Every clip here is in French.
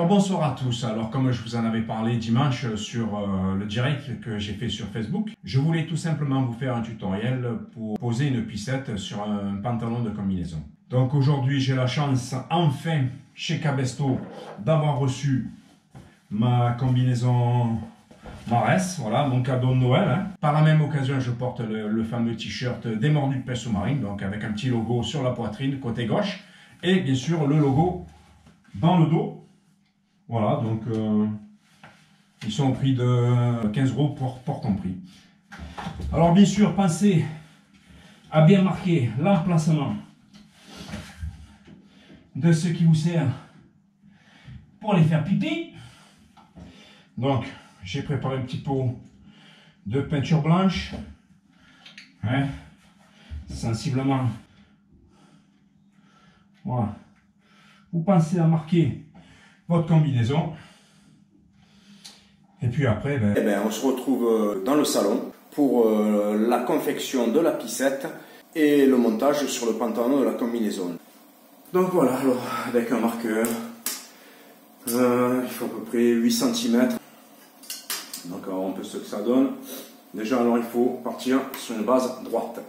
Alors bonsoir à tous. Alors comme je vous en avais parlé dimanche sur le direct que j'ai fait sur Facebook, je voulais tout simplement vous faire un tutoriel pour poser une pissette sur un pantalon de combinaison. Donc aujourd'hui j'ai la chance enfin chez Cabesto d'avoir reçu ma combinaison Marès, voilà mon cadeau de Noël. Hein. Par la même occasion je porte le fameux t-shirt des Mordus de Pêche sous-marine, donc avec un petit logo sur la poitrine côté gauche et bien sûr le logo dans le dos. Voilà, donc ils sont au prix de 15 € pour compris. Alors bien sûr, pensez à bien marquer l'emplacement de ce qui vous sert pour les faire pipi. Donc, j'ai préparé un petit pot de peinture blanche, hein, sensiblement. Voilà. Vous pensez à marquer votre combinaison. Et puis après, on se retrouve dans le salon pour la confection de la pissette et le montage sur le pantalon de la combinaison. Donc voilà, alors avec un marqueur, il faut à peu près 8 cm. Donc on voit un peu ce que ça donne. Déjà alors il faut partir sur une base droite.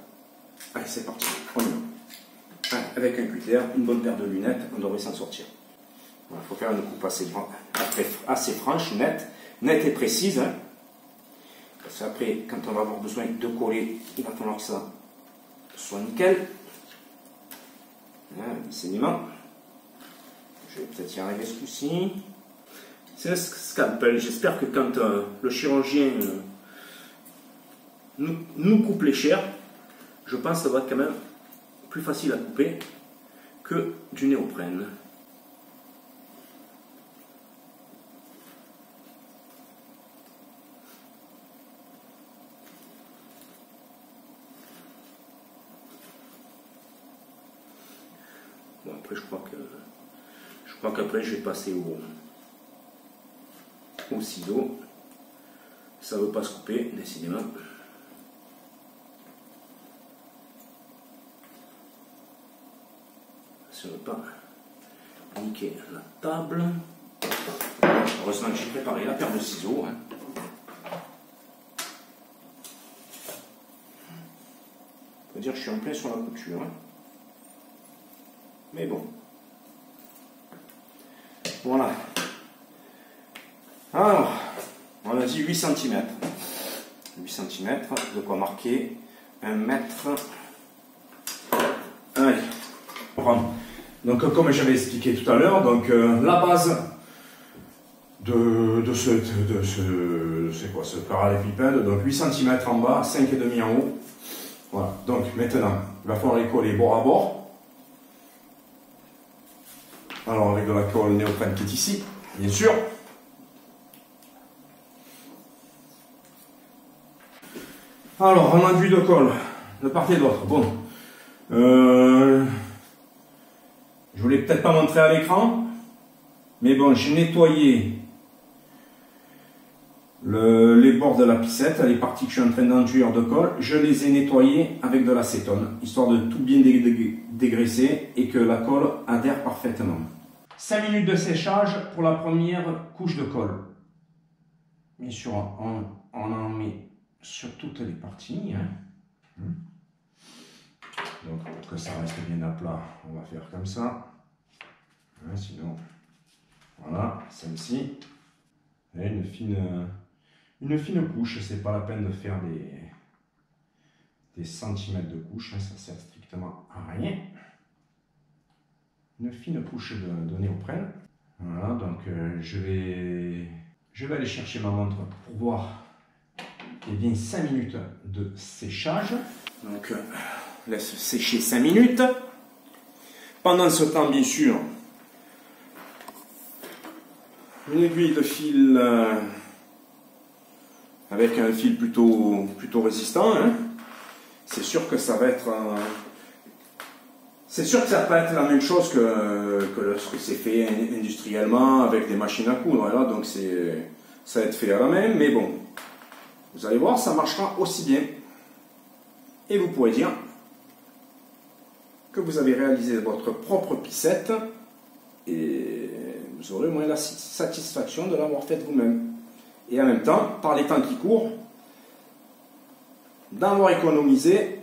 Allez c'est parti, on y va. Avec un cutter, une bonne paire de lunettes, on devrait s'en sortir. Il faut faire une coupe assez franche, nette et précise. Hein. Parce qu'après, quand on va avoir besoin de coller, il va falloir que ça soit nickel. Un saignement. Je vais peut-être y arriver ce coup-ci. C'est un scalpel. J'espère que quand le chirurgien nous coupe les chairs, je pense que ça va être quand même plus facile à couper que du néoprène. Bon, après je crois qu'après je vais passer au ciseau. Ça ne veut pas se couper, décidément. Ça ne veut pas niquer la table. Heureusement que j'ai préparé la paire de ciseaux. Hein. On peut dire que je suis en plein sur la couture. Hein. Mais bon. Voilà. Alors, on a dit 8 cm. 8 cm, de quoi marquer 1 mètre. Allez, on prend. Donc, comme j'avais expliqué tout à l'heure, donc la base de c'est quoi ce parallélépipède, donc 8 cm en bas, 5,5 en haut. Voilà. Donc maintenant, il va falloir les coller bord à bord. Alors avec de la colle néoprène qui est ici, bien sûr. Alors, un enduit de colle de part et d'autre. Bon, je voulais peut-être pas montrer à l'écran, mais bon, j'ai nettoyé les bords de la pissette, les parties que je suis en train d'enduire de colle, je les ai nettoyées avec de l'acétone, histoire de tout bien dégraisser et que la colle adhère parfaitement. 5 minutes de séchage pour la première couche de colle. Bien sûr, on en met sur toutes les parties. Hein. Donc, pour que ça reste bien à plat, on va faire comme ça. Hein, sinon, voilà, celle-ci. Et une fine couche, c'est pas la peine de faire des centimètres de couche, hein, ça sert strictement à rien. Une fine couche de néoprène. Voilà, donc je vais aller chercher ma montre pour voir bien 5 minutes de séchage. Donc laisse sécher 5 minutes. Pendant ce temps, bien sûr, une aiguille de fil avec un fil plutôt résistant. Hein. C'est sûr que ça va être c'est sûr que ça peut être la même chose que ce que c'est fait industriellement avec des machines à coudre. Voilà, donc ça va être fait à la main, mais bon, vous allez voir, ça marchera aussi bien. Et vous pourrez dire que vous avez réalisé votre propre pissette et vous aurez au moins la satisfaction de l'avoir faite vous-même. Et en même temps, par les temps qui courent, d'avoir économisé,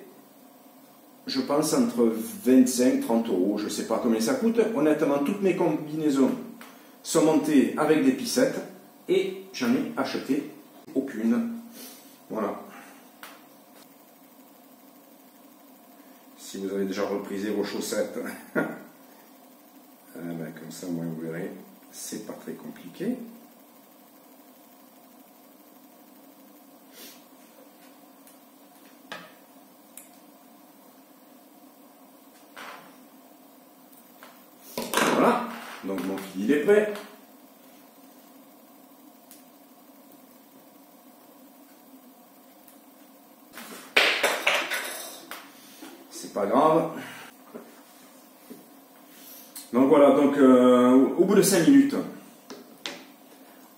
je pense, entre 25 et 30 euros. Je ne sais pas combien ça coûte. Honnêtement, toutes mes combinaisons sont montées avec des pissettes et j'en ai acheté aucune. Voilà. Si vous avez déjà reprisé vos chaussettes, comme ça, moi, vous verrez, c'est pas très compliqué. Voilà, donc mon fil est prêt. C'est pas grave. Donc voilà, donc au bout de 5 minutes,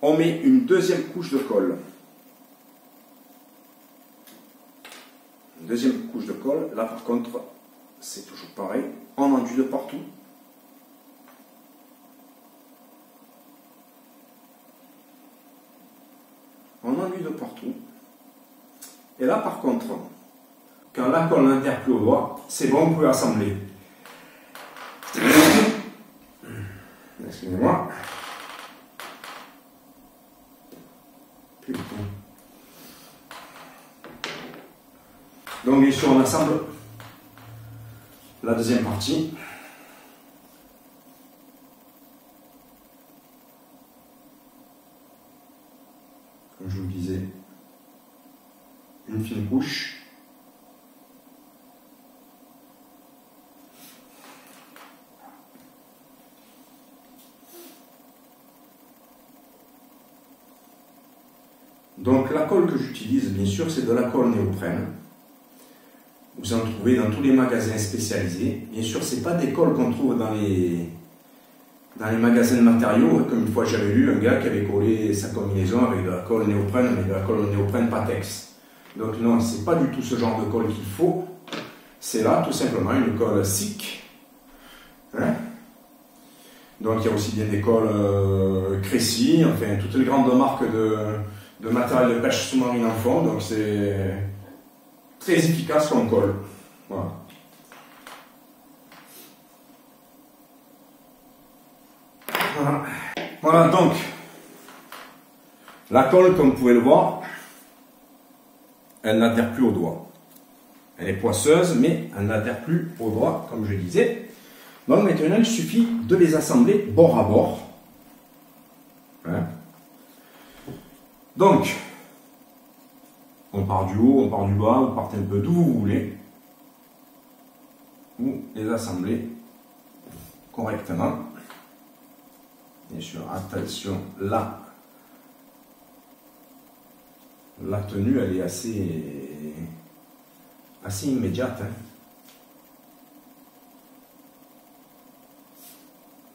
on met une deuxième couche de colle. Une deuxième couche de colle, là par contre, c'est toujours pareil, on enduit de partout. On enduit de partout. Et là par contre, quand la colle n'adhère plus au doigt, c'est bon, vous pouvez assembler. Excusez-moi. Putain. Donc bien sûr on assemble la deuxième partie. Comme je vous le disais, une fine couche. Donc la colle que j'utilise, bien sûr, c'est de la colle néoprène. Vous en trouvez dans tous les magasins spécialisés. Bien sûr, ce n'est pas des colles qu'on trouve dans les magasins de matériaux. Comme une fois, j'avais lu un gars qui avait collé sa combinaison avec de la colle néoprène, mais de la colle néoprène Patex. Donc non, ce n'est pas du tout ce genre de colle qu'il faut. C'est là, tout simplement, une colle SICK. Hein? Donc il y a aussi bien des colles Cressy, enfin toutes les grandes marques de matériel de pêche sous-marine en fond, donc c'est très efficace comme colle. Voilà. Voilà donc la colle, comme vous pouvez le voir, elle n'adhère plus au doigt. Elle est poisseuse, mais elle n'adhère plus au doigt, comme je disais. Donc maintenant, il suffit de les assembler bord à bord. Hein? Donc, on part du haut, on part du bas, vous partez un peu d'où vous voulez. Vous les assemblez correctement. Bien sûr, attention, là, la tenue, elle est assez immédiate. Hein.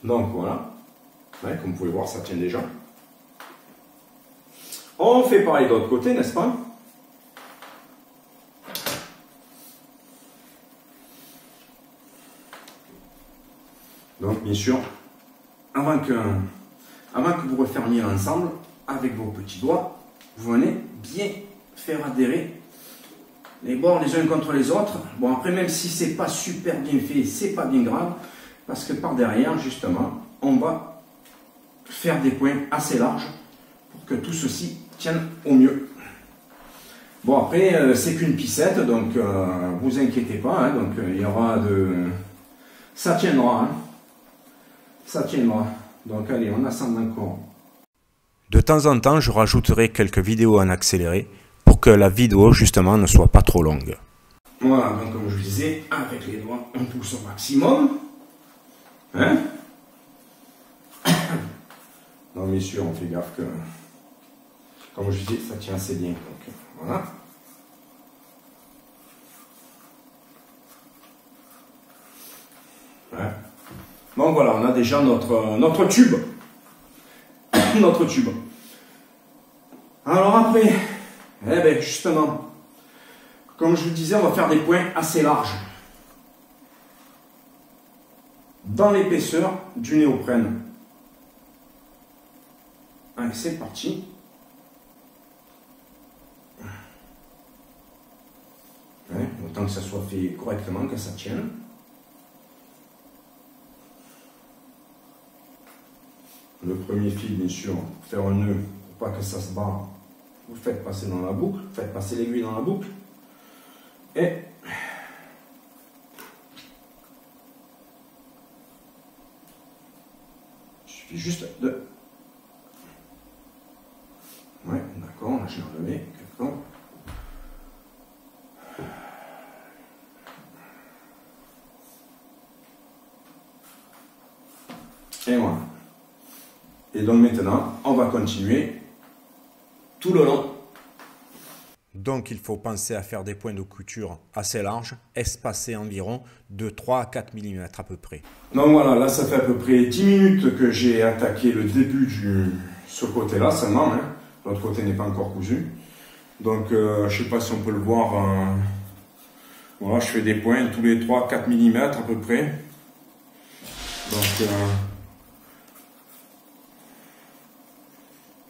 Donc voilà, ouais, comme vous pouvez voir, ça tient déjà. On fait pareil de l'autre côté, n'est-ce pas? Donc bien sûr, avant que vous refermiez l'ensemble, avec vos petits doigts, vous venez bien faire adhérer les bords les uns contre les autres. Bon, après, même si c'est pas super bien fait, c'est pas bien grave, parce que par derrière, justement, on va faire des points assez larges pour que tout ceci tienne au mieux. Bon, après, c'est qu'une pissette, donc vous inquiétez pas, hein, donc il y aura de... Ça tiendra, hein. Ça tiendra. Donc allez, on assemble encore. De temps en temps, je rajouterai quelques vidéos en accéléré pour que la vidéo, justement, ne soit pas trop longue. Voilà, donc comme je vous disais, avec les doigts, on pousse au maximum. Hein? Non, bien sûr, on fait gaffe que, comme je disais, ça tient assez bien. Donc, voilà. Ouais. Donc voilà, on a déjà notre tube. Notre tube. Alors après, eh ben justement, comme je vous disais, on va faire des points assez larges dans l'épaisseur du néoprène. Allez, c'est parti. Ouais, autant que ça soit fait correctement, que ça tienne. Le premier fil, bien sûr, faire un nœud pour pas que ça se barre. Vous faites passer dans la boucle, faites passer l'aiguille dans la boucle. Et il suffit juste de... Ouais, d'accord, là j'ai enlevé quelque temps. Et voilà. Et donc maintenant, on va continuer tout le long. Donc il faut penser à faire des points de couture assez larges, espacés environ de 3 à 4 mm à peu près. Donc voilà, là ça fait à peu près 10 minutes que j'ai attaqué le début de ce côté-là seulement. Hein. L'autre côté n'est pas encore cousu. Donc je ne sais pas si on peut le voir. Voilà, je fais des points tous les 3-4 mm à peu près.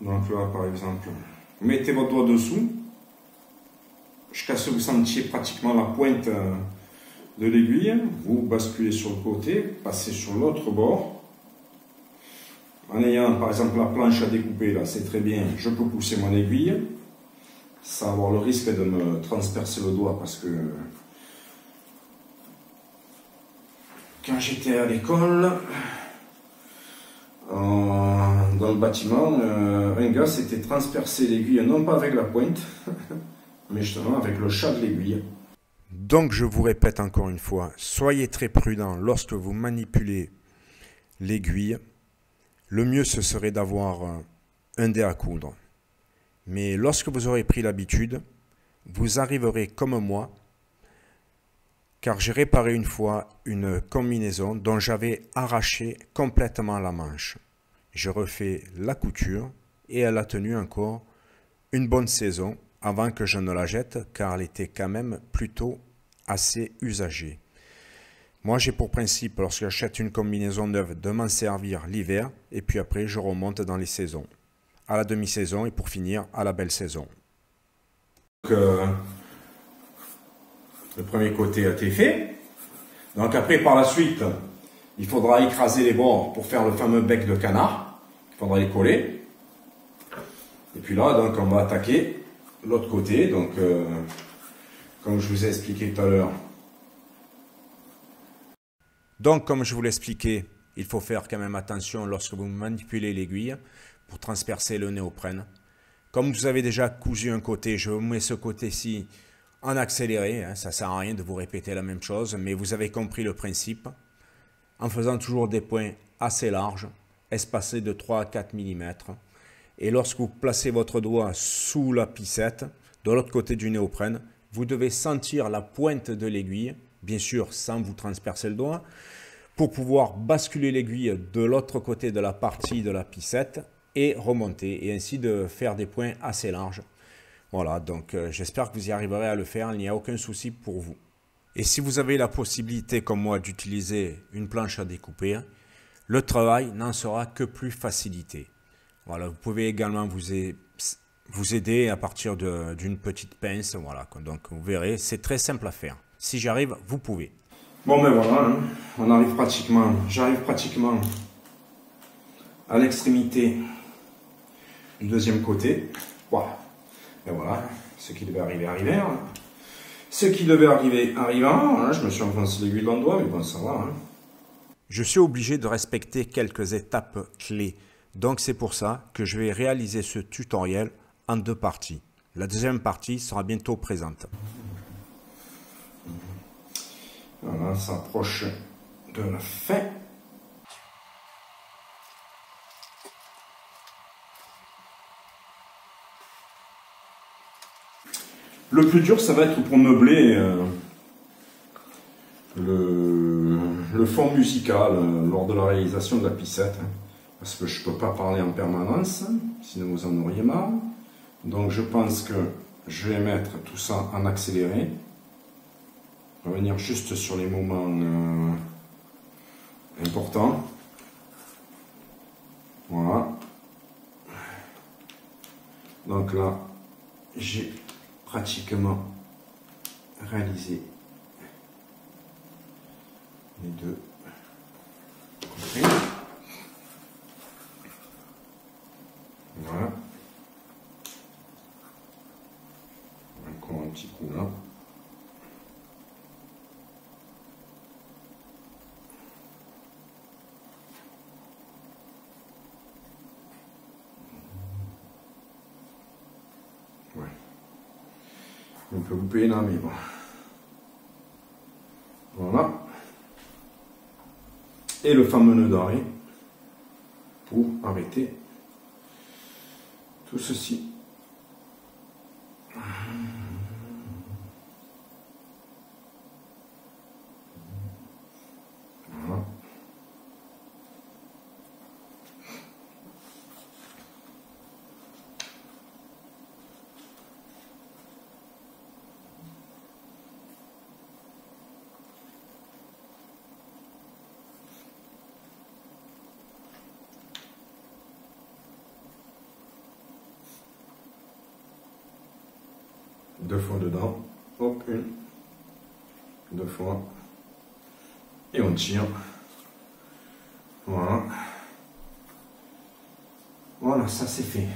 Donc là par exemple, vous mettez votre doigt dessous. Jusqu'à ce que vous sentiez pratiquement la pointe de l'aiguille, vous basculez sur le côté, passez sur l'autre bord. En ayant par exemple la planche à découper, là c'est très bien, je peux pousser mon aiguille, sans avoir le risque de me transpercer le doigt parce que quand j'étais à l'école, dans le bâtiment, un gars s'était transpercé l'aiguille, non pas avec la pointe, mais justement avec le chat de l'aiguille. Donc je vous répète encore une fois, soyez très prudent lorsque vous manipulez l'aiguille. Le mieux ce serait d'avoir un dé à coudre. Mais lorsque vous aurez pris l'habitude, vous arriverez comme moi, car j'ai réparé une fois une combinaison dont j'avais arraché complètement la manche. Je refais la couture et elle a tenu encore une bonne saison avant que je ne la jette, car elle était quand même plutôt assez usagée. Moi, j'ai pour principe, lorsque j'achète une combinaison neuve, de m'en servir l'hiver, et puis après, je remonte dans les saisons. À la demi-saison, et pour finir, à la belle saison. Donc, le premier côté a été fait. Donc après, par la suite, il faudra écraser les bords pour faire le fameux bec de canard. Il faudra les coller. Et puis là, donc, on va attaquer l'autre côté, donc comme je vous ai expliqué tout à l'heure. Donc comme je vous l'expliquais, il faut faire quand même attention lorsque vous manipulez l'aiguille pour transpercer le néoprène. Comme vous avez déjà cousu un côté, je vous mets ce côté-ci en accéléré, hein, ça ne sert à rien de vous répéter la même chose, mais vous avez compris le principe, en faisant toujours des points assez larges, espacés de 3 à 4 mm. Et lorsque vous placez votre doigt sous la piscette, de l'autre côté du néoprène, vous devez sentir la pointe de l'aiguille, bien sûr sans vous transpercer le doigt, pour pouvoir basculer l'aiguille de l'autre côté de la partie de la piscette et remonter, et ainsi de faire des points assez larges. Voilà, donc j'espère que vous y arriverez à le faire, il n'y a aucun souci pour vous. Et si vous avez la possibilité, comme moi, d'utiliser une planche à découper, le travail n'en sera que plus facilité. Voilà, vous pouvez également vous aider à partir d'une petite pince. Voilà, donc vous verrez, c'est très simple à faire. Si j'y arrive, vous pouvez. Bon ben voilà, hein, j'arrive pratiquement à l'extrémité du deuxième côté. Voilà. Et voilà, ce qui devait arriver, hein. Ce qui devait arriver, arrivant. Hein, je me suis enfoncé l'aiguille dans le doigt, mais bon, ça va. Hein. Je suis obligé de respecter quelques étapes clés. Donc c'est pour ça que je vais réaliser ce tutoriel en 2 parties. La deuxième partie sera bientôt présente. Voilà, ça approche de la fin. Le plus dur, ça va être pour meubler le fond musical lors de la réalisation de la piscette. Hein. Parce que je ne peux pas parler en permanence, sinon vous en auriez marre. Donc je pense que je vais mettre tout ça en accéléré. Revenir juste sur les moments importants. Voilà. Donc là, j'ai pratiquement réalisé les deux côtés. Voilà. Encore un petit coup là. Ouais. On peut couper là, mais bon. Voilà. Et le fameux nœud d'arrêt pour arrêter tout ceci. Voilà. Deux fois dedans, hop, une, deux fois, et on tire, voilà, voilà, ça c'est fait.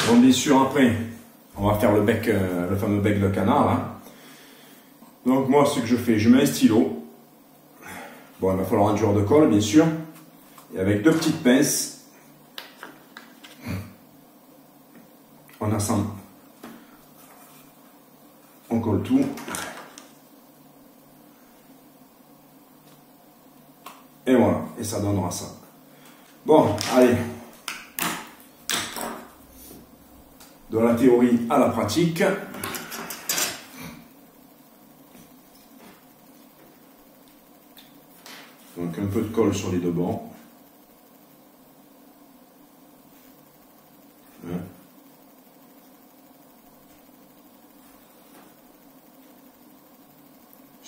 Bon, bien sûr, après, on va faire le bec, le fameux bec de canard, hein. Donc moi, ce que je fais, je mets un stylo, bon, il va falloir un dur de colle, bien sûr, et avec deux petites pinces, on assemble, on colle tout, et voilà, et ça donnera ça. Bon, allez, de la théorie à la pratique. Donc un peu de colle sur les deux bords.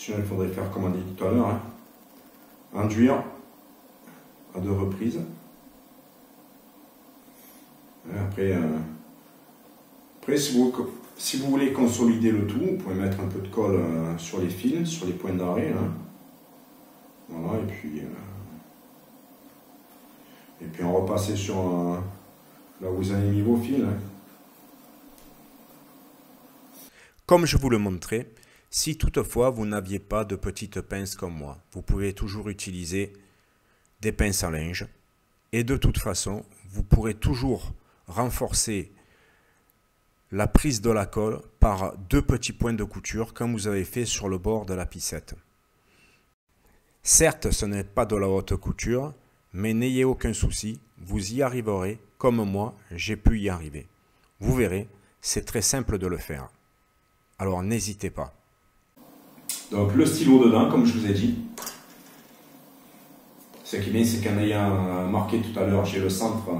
Il faudrait faire comme on dit tout à l'heure, hein. Enduire à deux reprises. Et après, si vous voulez consolider le tout, vous pouvez mettre un peu de colle sur les fils, sur les points d'arrêt. Hein. Voilà, et puis on repasser sur là où vous avez mis vos fils. Hein. Comme je vous le montrais, si toutefois vous n'aviez pas de petites pinces comme moi, vous pouvez toujours utiliser des pinces à linge. Et de toute façon, vous pourrez toujours renforcer la prise de la colle par deux petits points de couture comme vous avez fait sur le bord de la piscette. Certes, ce n'est pas de la haute couture, mais n'ayez aucun souci, vous y arriverez comme moi, j'ai pu y arriver. Vous verrez, c'est très simple de le faire. Alors n'hésitez pas. Donc le stylo dedans, comme je vous ai dit. Ce qui est bien, c'est qu'en ayant marqué tout à l'heure, j'ai le centre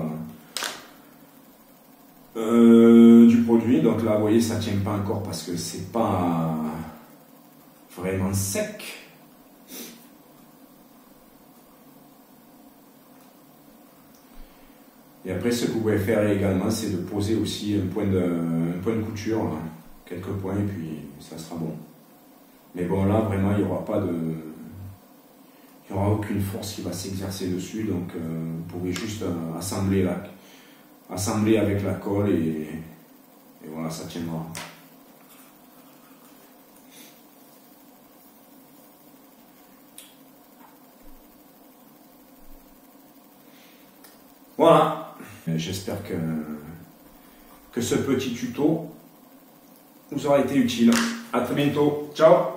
du produit. Donc là, vous voyez, ça ne tient pas encore parce que c'est pas vraiment sec. Et après, ce que vous pouvez faire également, c'est de poser aussi un point de couture, là, quelques points, et puis ça sera bon. Mais bon, là, vraiment, il n'y aura pas de... Il n'y aura aucune force qui va s'exercer dessus, donc vous pouvez juste assembler avec la colle et voilà, ça tiendra. Voilà, j'espère que ce petit tuto vous aura été utile. À très bientôt, ciao!